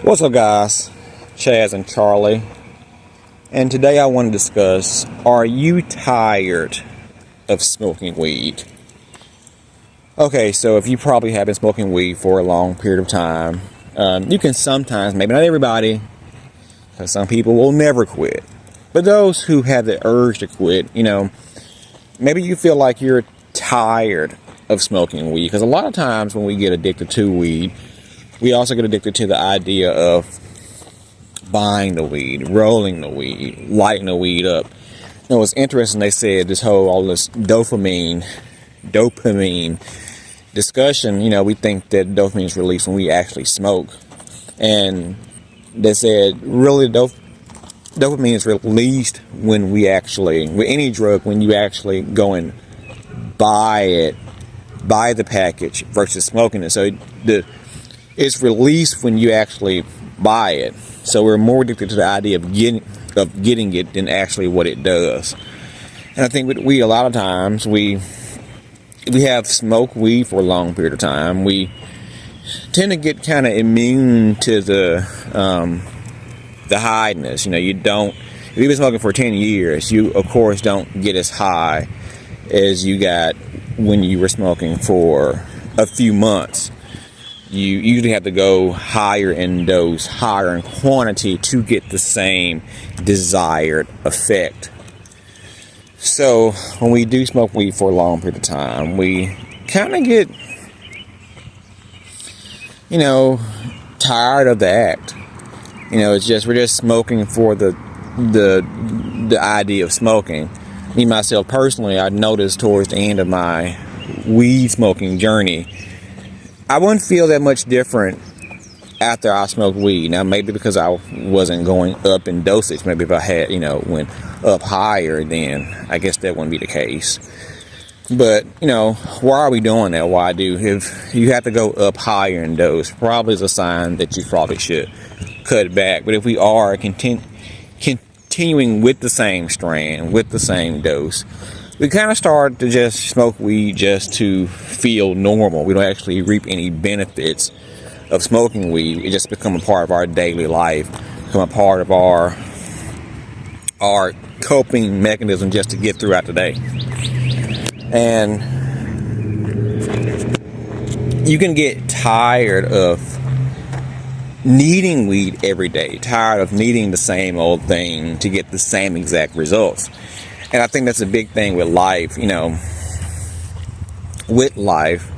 What's up, guys? Chaz and Charlie, and today I want to discuss, are you tired of smoking weed? Okay, so if you probably have been smoking weed for a long period of time, you can sometimes, maybe not everybody, because some people will never quit, but those who have the urge to quit, maybe you feel like you're tired of smoking weed, because a lot of times when we get addicted to weed, we also get addicted to the idea of buying the weed, rolling the weed, lighting the weed up. It's interesting, they said all this dopamine discussion, we think that dopamine is released when we actually smoke. And they said, really, dopamine is released when we actually, with any drug, when you actually go and buy the package versus smoking it. So it's released when you actually buy it. So we're more addicted to the idea of getting it than actually what it does. And I think with weed, a lot of times we have smoked weed for a long period of time. We tend to get kind of immune to the highness. If you've been smoking for 10 years, you of course don't get as high as you got when you were smoking for a few months. You usually have to go higher in dose, higher in quantity to get the same desired effect. So when we do smoke weed for a long period of time, we kind of get, tired of the act. We're just smoking for the idea of smoking. Me, myself, personally, I noticed towards the end of my weed smoking journey, I wouldn't feel that much different after I smoked weed. Now, maybe because I wasn't going up in dosage. Maybe if I had, went up higher, then I guess that wouldn't be the case. But, why are we doing that? Why do? If you have to go up higher in dose, probably is a sign that you probably should cut back. But if we are continuing with the same strand, with the same dose, we kind of start to just smoke weed just to feel normal. We don't actually reap any benefits of smoking weed. It just become a part of our daily life, become a part of our coping mechanism just to get throughout the day. And you can get tired of needing weed every day, tired of needing the same old thing to get the same exact results. And I think that's a big thing with life. With life,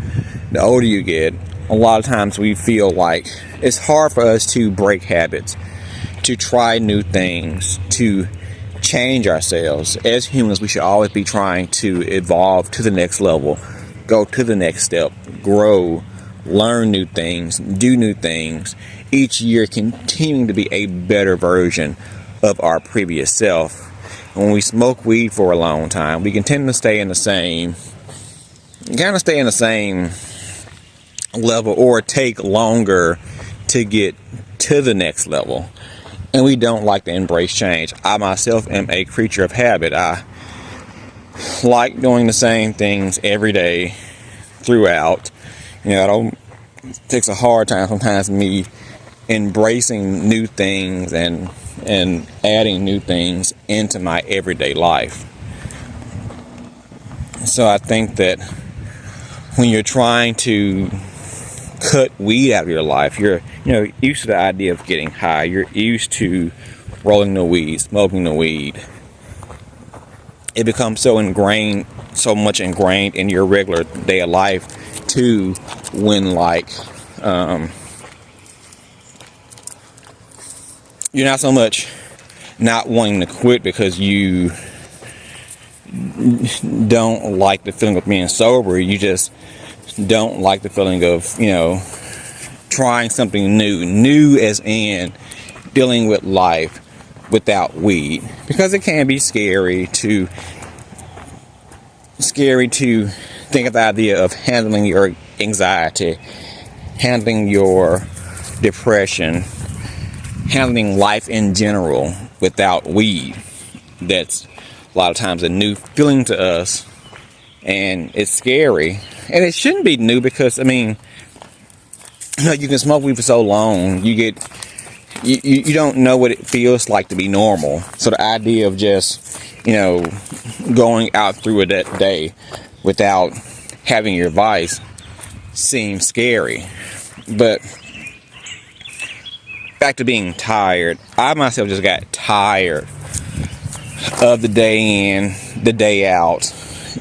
the older you get, a lot of times we feel like it's hard for us to break habits, to try new things, to change ourselves. As humans, we should always be trying to evolve to the next level, go to the next step, grow, learn new things, do new things. Each year continuing to be a better version of our previous self. When we smoke weed for a long time, we can tend to stay in the same level, or take longer to get to the next level. And we don't like to embrace change. I myself am a creature of habit. I like doing the same things every day throughout. It takes a hard time sometimes me embracing new things and adding new things into my everyday life. So I think that when you're trying to cut weed out of your life, you're used to the idea of getting high. You're used to rolling the weed, smoking the weed. It becomes so much ingrained in your regular day of life too, when you're not so much not wanting to quit because you don't like the feeling of being sober. You just don't like the feeling of, trying something new as in dealing with life without weed, because it can be scary to think of the idea of handling your anxiety, handling your depression, handling life in general without weed. That's a lot of times a new feeling to us, and it's scary. And it shouldn't be new, because you can smoke weed for so long, you get you don't know what it feels like to be normal. So the idea of just, going out through a day without having your vice seems scary. But back to being tired, I myself just got tired of the day in, the day out,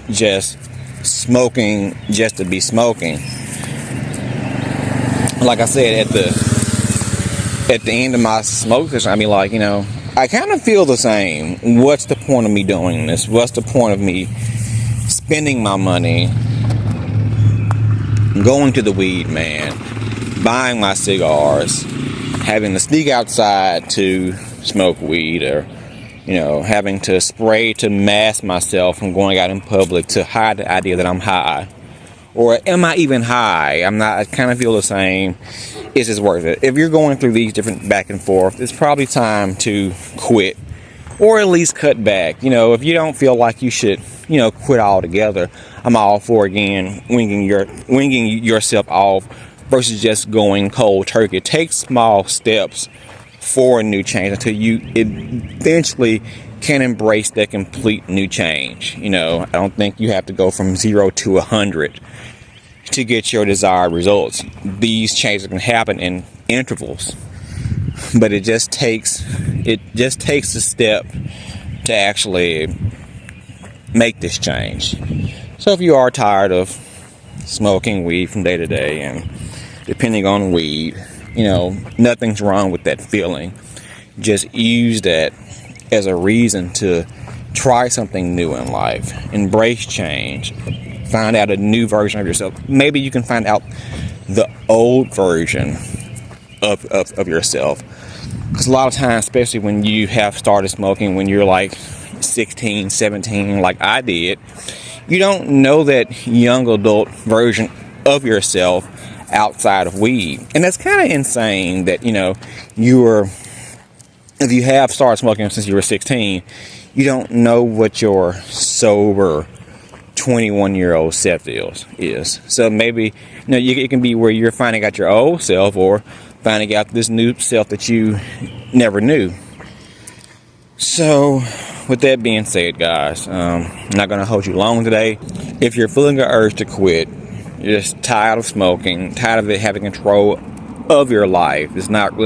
just smoking just to be smoking. Like I said, at the end of my smoke session, I mean, I kind of feel the same. What's the point of me doing this? What's the point of me spending my money going to the weed man, buying my cigars, having to sneak outside to smoke weed, or having to spray to mask myself from going out in public to hide the idea that I'm high? Or am I even high? I'm not. I kind of feel the same. Is this worth it? If you're going through these different back and forth, it's probably time to quit, or at least cut back. If you don't feel like you should, quit altogether, I'm all for, again, winging yourself off versus just going cold turkey. Take small steps for a new change until you eventually can embrace that complete new change. I don't think you have to go from 0 to 100 to get your desired results. These changes can happen in intervals, but it just takes a step to actually make this change. So if you are tired of smoking weed from day to day and depending on weed, nothing's wrong with that feeling. Just use that as a reason to try something new in life, embrace change, find out a new version of yourself. Maybe you can find out the old version of yourself. Because a lot of times, especially when you have started smoking when you're like 16, 17, like I did, you don't know that young adult version of yourself outside of weed. And that's kind of insane that, if you have started smoking since you were 16, you don't know what your sober 21-year-old self is. So maybe, it can be where you're finding out your old self or finding out this new self that you never knew. So, with that being said, guys, I'm not going to hold you long today. If you're feeling the urge to quit, you're just tired of smoking, tired of it having control of your life, you're not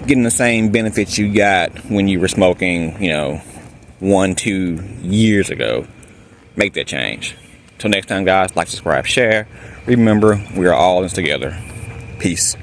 getting the same benefits you got when you were smoking, 1-2 years ago, make that change. Till next time, guys, like, subscribe, share. Remember, we are all in this together. Peace.